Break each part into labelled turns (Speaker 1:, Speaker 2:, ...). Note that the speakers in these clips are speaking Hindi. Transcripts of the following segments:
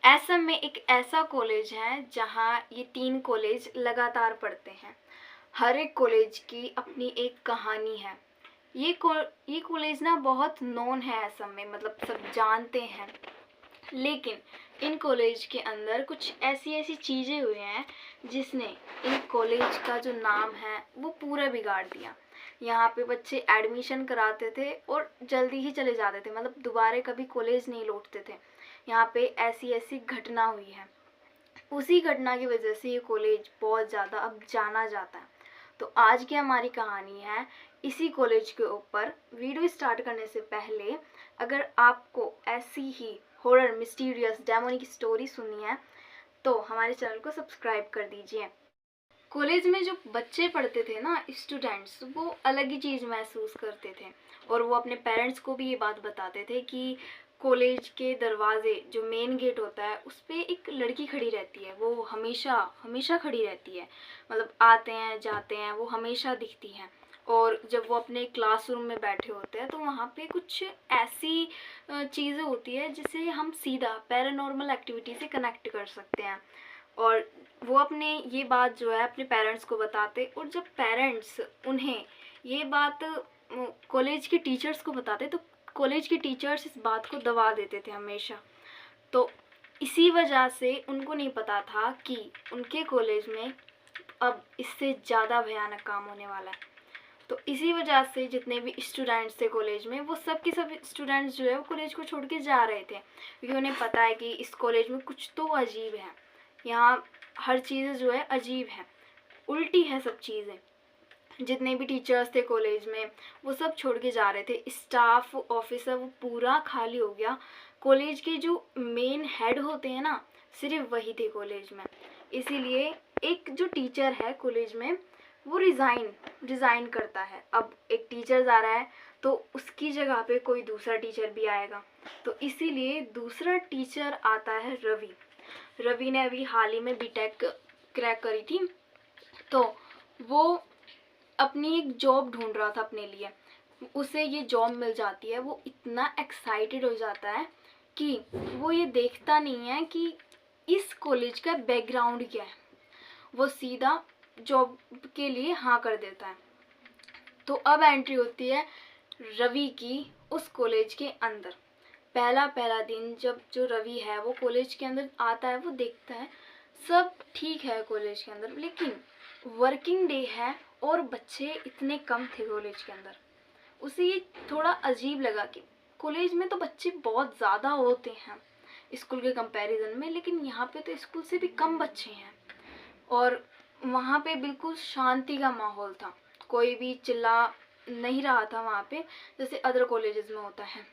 Speaker 1: असम में एक ऐसा कॉलेज है जहाँ ये 3 कॉलेज लगातार पढ़ते हैं। हर एक कॉलेज की अपनी एक कहानी है। ये कॉलेज ना बहुत नोन है असम में, मतलब सब जानते हैं। लेकिन इन कॉलेज के अंदर कुछ ऐसी ऐसी चीज़ें हुई हैं जिसने इन कॉलेज का जो नाम है वो पूरा बिगाड़ दिया। यहाँ पे बच्चे एडमिशन कराते थे और जल्दी ही चले जाते थे, मतलब दोबारा कभी कॉलेज नहीं लौटते थे। यहाँ पे ऐसी ऐसी घटना हुई है। उसी घटना की वजह से ये कॉलेज बहुत ज़्यादा अब जाना जाता है। तो आज की हमारी कहानी है इसी कॉलेज के ऊपर। वीडियो स्टार्ट करने से पहले अगर आपको ऐसी ही हॉरर, मिस्टीरियस, डेमोनिक स्टोरी सुननी है तो हमारे चैनल को सब्सक्राइब कर दीजिए। कॉलेज में जो बच्चे पढ़ते थे ना, स्टूडेंट्स, वो अलग ही चीज़ महसूस करते थे और वो अपने पेरेंट्स को भी ये बात बताते थे कि कॉलेज के दरवाजे, जो मेन गेट होता है, उस पर एक लड़की खड़ी रहती है। वो हमेशा हमेशा खड़ी रहती है, मतलब आते हैं जाते हैं वो हमेशा दिखती हैं। और जब वो अपने क्लासरूम में बैठे होते हैं तो वहाँ पे कुछ ऐसी चीज़ें होती है जिसे हम सीधा पैरानॉर्मल एक्टिविटी से कनेक्ट कर सकते हैं। और वो अपने ये बात जो है अपने पेरेंट्स को बताते, और जब पेरेंट्स उन्हें ये बात कॉलेज के टीचर्स को बताते तो कॉलेज के टीचर्स इस बात को दबा देते थे हमेशा। तो इसी वजह से उनको नहीं पता था कि उनके कॉलेज में अब इससे ज़्यादा भयानक काम होने वाला है। तो इसी वजह से जितने भी स्टूडेंट्स थे कॉलेज में, वो सब के सब स्टूडेंट्स जो है वो कॉलेज को छोड़ के जा रहे थे, क्योंकि उन्हें पता है कि इस कॉलेज में कुछ तो अजीब है। यहाँ हर चीज़ जो है अजीब है, उल्टी है सब चीज़ें। जितने भी टीचर्स थे कॉलेज में वो सब छोड़ के जा रहे थे। स्टाफ, ऑफिसर, वो पूरा खाली हो गया। कॉलेज के जो मेन हेड होते हैं ना, सिर्फ वही थे कॉलेज में। इसीलिए एक जो टीचर है कॉलेज में वो रिज़ाइन करता है। अब एक टीचर जा रहा है तो उसकी जगह पे कोई दूसरा टीचर भी आएगा। तो इसीलिए दूसरा टीचर आता है रवि। रवि ने अभी हाल ही में बीटेक क्रैक करी थी, तो वो अपनी एक जॉब ढूंढ रहा था अपने लिए। उसे ये जॉब मिल जाती है। वो इतना एक्साइटेड हो जाता है कि वो ये देखता नहीं है कि इस कॉलेज का बैकग्राउंड क्या है। वो सीधा जॉब के लिए हाँ कर देता है। तो अब एंट्री होती है रवि की उस कॉलेज के अंदर। पहला दिन जब जो रवि है वो कॉलेज के अंदर आता है, वो देखता है सब ठीक है कॉलेज के अंदर, लेकिन वर्किंग डे है और बच्चे इतने कम थे कॉलेज के अंदर। उसे ये थोड़ा अजीब लगा कि कॉलेज में तो बच्चे बहुत ज़्यादा होते हैं स्कूल के कंपैरिजन में, लेकिन यहाँ पे तो स्कूल से भी कम बच्चे हैं। और वहाँ पे बिल्कुल शांति का माहौल था, कोई भी चिल्ला नहीं रहा था वहाँ पे जैसे अदर कॉलेजेस में होता है।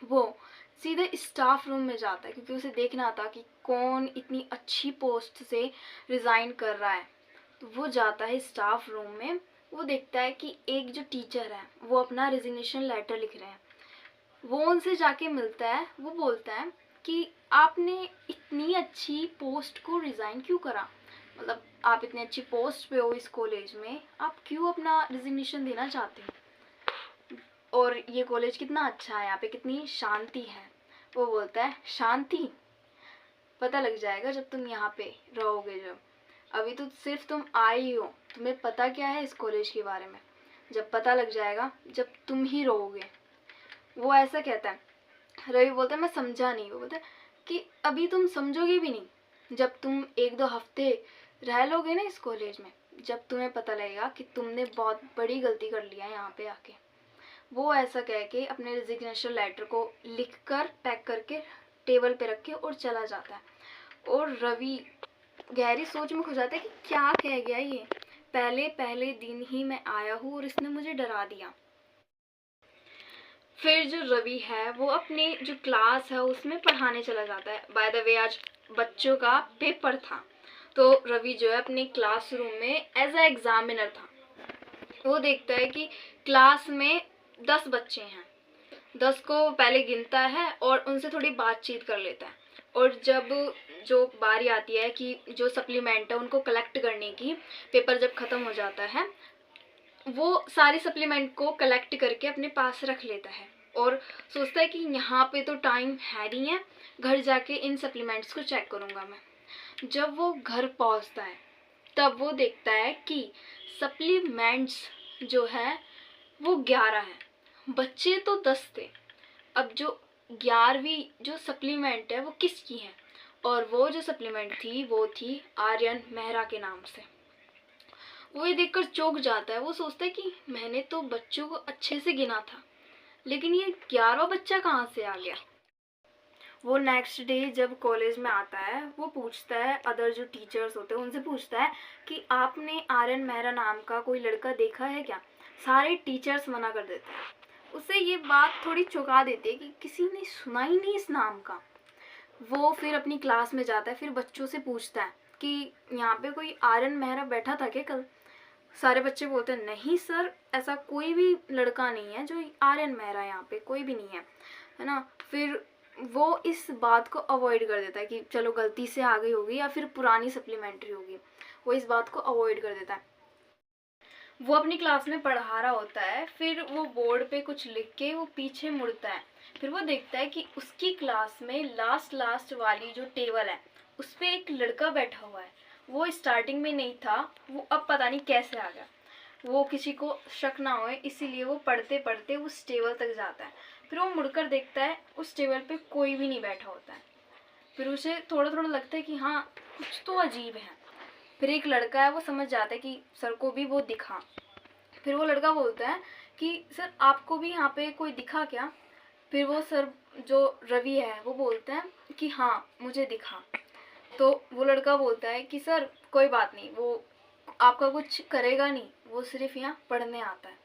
Speaker 1: वो सीधे स्टाफ रूम में जाता है क्योंकि उसे देखना था कि कौन इतनी अच्छी पोस्ट से रिज़ाइन कर रहा है। तो वो जाता है स्टाफ रूम में। वो देखता है कि एक जो टीचर है वो अपना रेजिग्नेशन लेटर लिख रहे हैं। वो उनसे जाके मिलता है। वो बोलता है कि आपने इतनी अच्छी पोस्ट को रिज़ाइन क्यों करा, मतलब आप इतनी अच्छी पोस्ट पे हो इस कॉलेज में, आप क्यों अपना रेजिग्नेशन देना चाहते हैं, और ये कॉलेज कितना अच्छा है, यहाँ पे कितनी शांति है। वो बोलता है शांति पता लग जाएगा जब तुम यहाँ पे रहोगे। जब अभी तो सिर्फ तुम आए ही हो, तुम्हें पता क्या है इस कॉलेज के बारे में, जब पता लग जाएगा जब तुम ही रहोगे। वो ऐसा कहता है। रवि बोलता है मैं समझा नहीं। वो बोलता है कि अभी तुम समझोगे भी नहीं, जब तुम 1-2 हफ्ते रह लोगे ना इस कॉलेज में, जब तुम्हें पता लगेगा कि तुमने बहुत बड़ी गलती कर लिया है यहाँ पे आके। वो ऐसा कह के अपने रेजिग्नेशन लेटर को लिखकर पैक करके टेबल पे रख के और चला जाता है। और रवि गहरी सोच में खो जाता है कि क्या कह गया ये, पहले दिन ही मैं आया हूँ और इसने मुझे डरा दिया। फिर जो रवि है वो अपने जो क्लास है उसमें पढ़ाने चला जाता है। बाय द वे आज बच्चों का पेपर था, तो रवि जो है अपने क्लासरूम में एज अ एग्जामिनर था। वो देखता है कि क्लास में 10 बच्चे हैं। 10 को पहले गिनता है और उनसे थोड़ी बातचीत कर लेता है। और जब जो बारी आती है कि जो सप्लीमेंट है उनको कलेक्ट करने की, पेपर जब ख़त्म हो जाता है, वो सारी सप्लीमेंट को कलेक्ट करके अपने पास रख लेता है और सोचता है कि यहाँ पे तो टाइम है नहीं है, घर जाके इन सप्लीमेंट्स को चेक करूँगा मैं। जब वो घर पहुँचता है तब वो देखता है कि सप्लीमेंट्स जो है वो 11 हैं, बच्चे तो 10 थे। अब जो 11वीं जो सप्लीमेंट है वो किसकी है, और वो जो सप्लीमेंट थी वो थी आर्यन मेहरा के नाम से। वो ये देखकर चौंक जाता है। वो सोचता है कि मैंने तो बच्चों को अच्छे से गिना था, लेकिन ये 11वां बच्चा कहाँ से आ गया। वो नेक्स्ट डे जब कॉलेज में आता है वो पूछता है, अदर जो टीचर्स होते हैं उनसे पूछता है कि आपने आर्यन मेहरा नाम का कोई लड़का देखा है क्या। सारे टीचर्स मना कर देते हैं। उसे ये बात थोड़ी चौंका देती है कि किसी ने सुना ही नहीं इस नाम का। वो फिर अपनी क्लास में जाता है, फिर बच्चों से पूछता है कि यहाँ पे कोई आर्यन मेहरा बैठा था क्या कल। सारे बच्चे बोलते हैं नहीं सर, ऐसा कोई भी लड़का नहीं है जो आर्यन मेहरा, यहाँ पे कोई भी नहीं है ना। फिर वो इस बात को अवॉइड कर देता है कि चलो गलती से आ गई होगी या फिर पुरानी सप्लीमेंट्री होगी। वो इस बात को अवॉइड कर देता है। वो अपनी क्लास में पढ़ा रहा होता है, फिर वो बोर्ड पे कुछ लिख के वो पीछे मुड़ता है। फिर वो देखता है कि उसकी क्लास में लास्ट वाली जो टेबल है उस पर एक लड़का बैठा हुआ है। वो स्टार्टिंग में नहीं था, वो अब पता नहीं कैसे आ गया। वो किसी को शक ना होए इसीलिए वो पढ़ते पढ़ते उस टेबल तक जाता है। फिर वो मुड़कर देखता है उस टेबल पे कोई भी नहीं बैठा होता है। फिर उसे थोड़ा थोड़ा लगता है कि हाँ कुछ तो अजीब है। फिर एक लड़का है वो समझ जाता है कि सर को भी वो दिखा। फिर वो लड़का बोलता है कि सर आपको भी यहाँ पे कोई दिखा क्या। फिर वो सर जो रवि है वो बोलते हैं कि हाँ मुझे दिखा। तो वो लड़का बोलता है कि सर कोई बात नहीं, वो आपका कुछ करेगा नहीं, वो सिर्फ यहाँ पढ़ने आता है।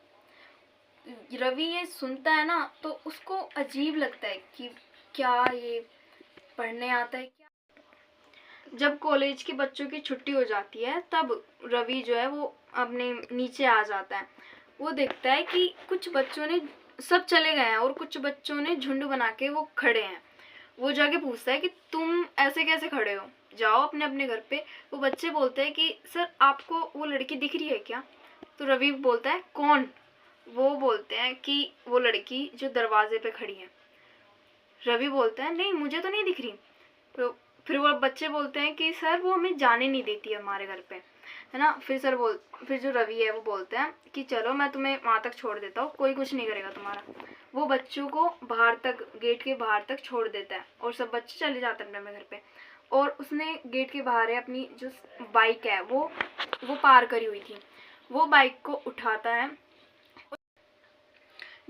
Speaker 1: रवि ये सुनता है ना तो उसको अजीब लगता है कि क्या ये पढ़ने आता है क्या। जब कॉलेज के बच्चों की छुट्टी हो जाती है तब रवि जो है वो अपने नीचे आ जाता है। वो देखता है कि कुछ बच्चों ने सब चले गए हैं और कुछ बच्चों ने झुंड बना के वो खड़े हैं। वो जाके पूछता है कि तुम ऐसे कैसे खड़े हो, जाओ अपने अपने घर पे। वो बच्चे बोलते हैं कि सर आपको वो लड़की दिख रही है क्या। तो रवि बोलता है कौन। वो बोलते हैं कि वो लड़की जो दरवाजे पे खड़ी है। रवि बोलता है नहीं मुझे तो नहीं दिख रही। तो फिर वो बच्चे बोलते हैं कि सर वो हमें जाने नहीं देती है हमारे घर पे, है ना। फिर जो रवि है वो बोलते हैं कि चलो मैं तुम्हें वहाँ तक छोड़ देता हूँ, कोई कुछ नहीं करेगा तुम्हारा। वो बच्चों को बाहर तक, गेट के बाहर तक छोड़ देता है और सब बच्चे चले जाते हैं अपने घर पे। और उसने गेट के बाहर है अपनी जो बाइक है वो पार करी हुई थी। वो बाइक को उठाता है।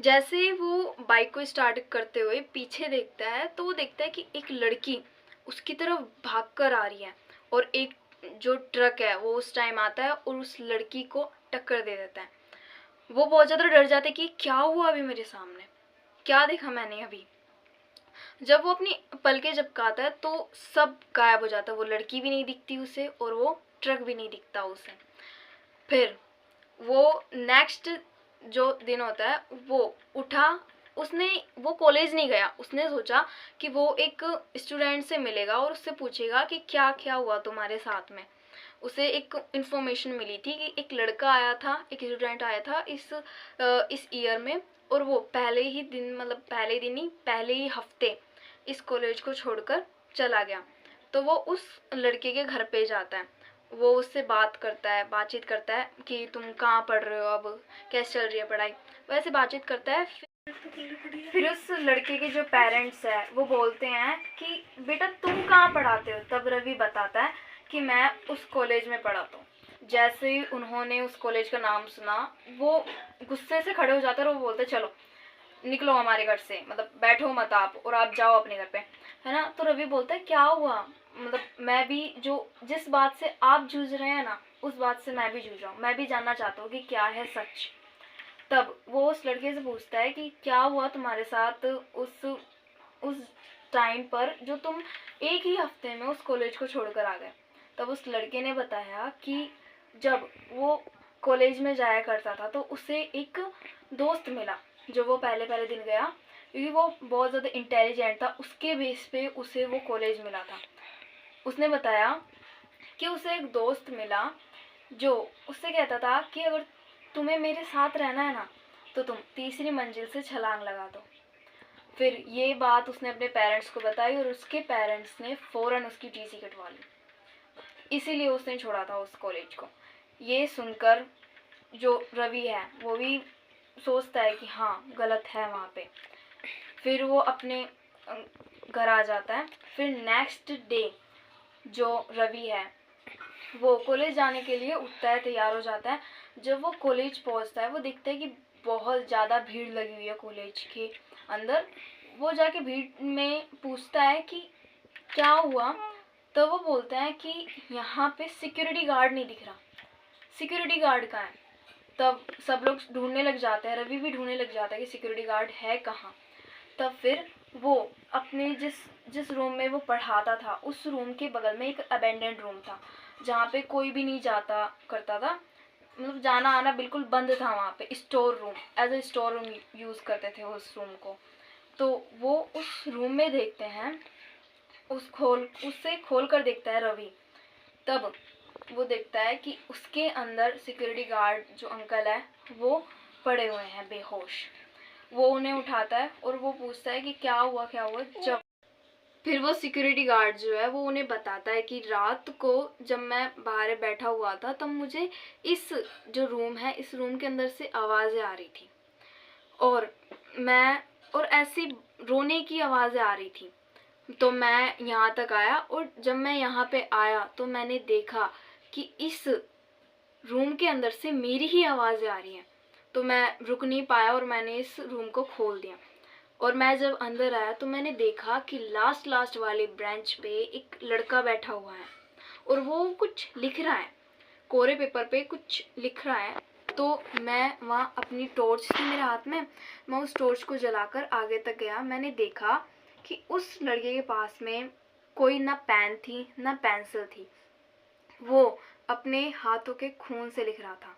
Speaker 1: जैसे वो बाइक को स्टार्ट करते हुए पीछे देखता है तो वो देखता है कि एक लड़की उसकी तरफ भागकर आ रही है और एक जो ट्रक है वो उस टाइम आता है और उस लड़की को टक्कर दे देता है। वो बहुत ज़्यादा डर जाता है कि क्या हुआ अभी मेरे सामने, क्या देखा मैंने अभी। जब वो अपनी पलकें झपकाता है तो सब गायब हो जाता है। वो लड़की भी नहीं दिखती उसे और वो ट्रक भी नहीं दिखता उसे। फिर वो नेक्स्ट जो दिन होता है वो उठा, वो कॉलेज नहीं गया। उसने सोचा कि वो एक स्टूडेंट से मिलेगा और उससे पूछेगा कि क्या क्या हुआ तुम्हारे साथ में। उसे एक इन्फॉर्मेशन मिली थी कि एक लड़का आया था, एक स्टूडेंट आया था इस ईयर में, और वो पहले ही दिन, मतलब पहले ही हफ्ते इस कॉलेज को छोड़कर चला गया। तो वो उस लड़के के घर पे जाता है। वो उससे बातचीत करता है कि तुम कहाँ पढ़ रहे हो, अब कैसे चल रही है पढ़ाई, वैसे बातचीत करता है। फिर उस लड़के के जो पेरेंट्स है वो बोलते हैं कि बेटा तुम कहाँ पढ़ाते हो। तब रवि बताता है कि मैं उस कॉलेज में पढ़ाता हूँ। जैसे ही उन्होंने उस कॉलेज का नाम सुना वो गुस्से से खड़े हो जाते हैं और वो बोलते चलो निकलो हमारे घर से, मतलब बैठो मत आप और आप जाओ अपने घर पे, है ना। तो रवि बोलता है क्या हुआ, मतलब मैं भी जिस बात से आप जूझ रहे हैं ना उस बात से मैं भी जूझ रहा हूँ, मैं भी जानना चाहता हूँ कि क्या है सच। तब वो उस लड़के से पूछता है कि क्या हुआ तुम्हारे साथ उस टाइम पर जो तुम एक ही हफ्ते में उस कॉलेज को छोड़कर आ गए। तब उस लड़के ने बताया कि जब वो कॉलेज में जाया करता था तो उसे एक दोस्त मिला जो वो पहले पहले दिन गया, क्योंकि वो बहुत ज़्यादा इंटेलिजेंट था, उसके बेस पे उसे वो कॉलेज मिला था। उसने बताया कि उसे एक दोस्त मिला जो उससे कहता था कि अगर तुम्हें मेरे साथ रहना है ना तो तुम तीसरी मंजिल से छलांग लगा दो। फिर ये बात उसने अपने पेरेंट्स को बताई और उसके पेरेंट्स ने फ़ौरन उसकी टीसी कटवा ली, इसीलिए उसने छोड़ा था उस कॉलेज को। ये सुनकर जो रवि है वो भी सोचता है कि हाँ गलत है वहाँ पे। फिर वो अपने घर आ जाता है। फिर नेक्स्ट डे जो रवि है वो कॉलेज जाने के लिए उठता है, तैयार हो जाता है। जब वो कॉलेज पहुँचता है वो देखता है कि बहुत ज़्यादा भीड़ लगी हुई है कॉलेज के अंदर। वो जाके भीड़ में पूछता है कि क्या हुआ, तो वो बोलता है कि यहाँ पे सिक्योरिटी गार्ड नहीं दिख रहा, सिक्योरिटी गार्ड कहाँ है। तब सब लोग ढूंढने लग जाते हैं, रवि भी ढूंढने लग जाता है कि सिक्योरिटी गार्ड है कहाँ। तब फिर वो अपने जिस रूम में वो पढ़ाता था उस रूम के बगल में एक अबेंडेंड रूम था जहाँ पे कोई भी नहीं जाता करता था, मतलब जाना आना बिल्कुल बंद था। वहाँ पे store room, as a store room use करते थे उस रूम को। तो वो उस रूम में देखते हैं, उससे खोल कर देखता है रवि। तब वो देखता है कि उसके अंदर सिक्योरिटी गार्ड जो अंकल है वो पड़े हुए हैं बेहोश। वो उन्हें उठाता है और वो पूछता है कि क्या हुआ। जब फिर वो सिक्योरिटी गार्ड जो है वो उन्हें बताता है कि रात को जब मैं बाहर बैठा हुआ था तब मुझे इस जो रूम है इस रूम के अंदर से आवाज़ें आ रही थी और ऐसी रोने की आवाज़ें आ रही थी। तो मैं यहाँ तक आया और जब मैं यहाँ पे आया तो मैंने देखा कि इस रूम के अंदर से मेरी ही आवाज़ें आ रही हैं। तो मैं रुक नहीं पाया और मैंने इस रूम को खोल दिया। और मैं जब अंदर आया तो मैंने देखा कि लास्ट वाले बेंच पे एक लड़का बैठा हुआ है और वो कुछ लिख रहा है, कोरे पेपर पे कुछ लिख रहा है। तो मैं वहाँ अपनी टॉर्च थी मेरे हाथ में, मैं उस टॉर्च को जलाकर आगे तक गया। मैंने देखा कि उस लड़के के पास में कोई ना पेन थी ना पेंसिल थी, वो अपने हाथों के खून से लिख रहा था।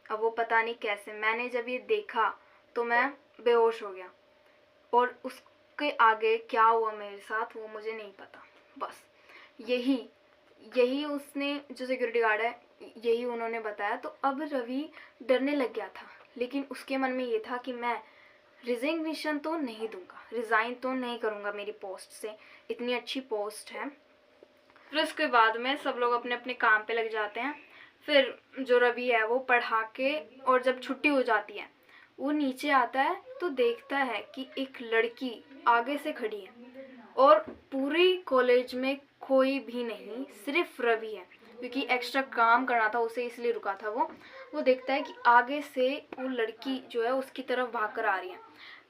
Speaker 1: अब वो पता नहीं कैसे, मैंने जब ये देखा तो मैं बेहोश हो गया और उसके आगे क्या हुआ मेरे साथ वो मुझे नहीं पता। बस यही उसने जो सिक्योरिटी गार्ड है यही उन्होंने बताया। तो अब रवि डरने लग गया था, लेकिन उसके मन में ये था कि मैं रिजिग्नेशन तो नहीं दूंगा, रिज़ाइन तो नहीं करूंगा मेरी पोस्ट से, इतनी अच्छी पोस्ट है। फिर उसके बाद में सब लोग अपने अपने काम पे लग जाते हैं। फिर जो रवि है वो पढ़ा के और जब छुट्टी हो जाती है वो नीचे आता है तो देखता है कि एक लड़की आगे से खड़ी है और पूरी कॉलेज में कोई भी नहीं, सिर्फ रवि है, क्योंकि एक्स्ट्रा काम करना था उसे इसलिए रुका था वो देखता है कि आगे से वो लड़की जो है उसकी तरफ भाग कर आ रही है।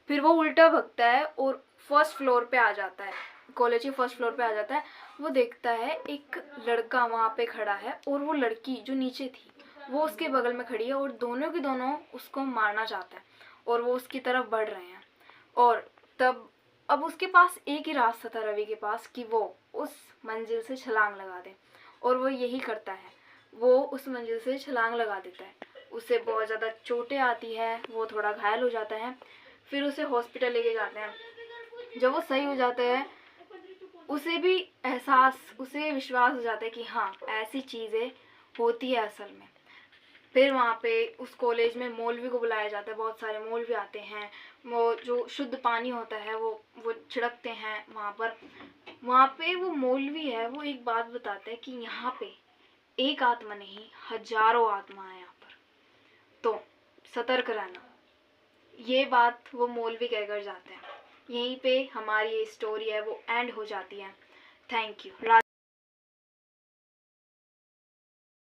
Speaker 1: फिर वो उल्टा भगता है और फर्स्ट फ्लोर पे आ जाता है, कॉलेज के फर्स्ट फ्लोर पे आ जाता है। वो देखता है एक लड़का वहाँ पे खड़ा है और वो लड़की जो नीचे थी वो उसके बगल में खड़ी है और दोनों के दोनों उसको मारना चाहते हैं और वो उसकी तरफ बढ़ रहे हैं। और तब अब उसके पास एक ही रास्ता था रवि के पास कि वो उस मंजिल से छलांग लगा दे, और वो यही करता है, वो उस मंजिल से छलांग लगा देता है। उसे बहुत ज़्यादा चोटें आती है, वो थोड़ा घायल हो जाता है। फिर उसे हॉस्पिटल लेके जाते हैं। जब वो सही हो जाता है उसे विश्वास हो जाता है कि हाँ ऐसी चीज़ें होती है असल में। फिर वहाँ पे उस कॉलेज में मौलवी को बुलाया जाता है, बहुत सारे मौलवी आते हैं। वो जो शुद्ध पानी होता है वो छिड़कते हैं वहाँ पे वो मौलवी है वो एक बात बताता है कि यहाँ पे एक आत्मा नहीं हजारों आत्मा है यहाँ पर, तो सतर्क रहना। ये बात वो मौलवी कहकर जाते हैं। यहीं पे हमारी ये स्टोरी है वो एंड हो जाती है। Thank you.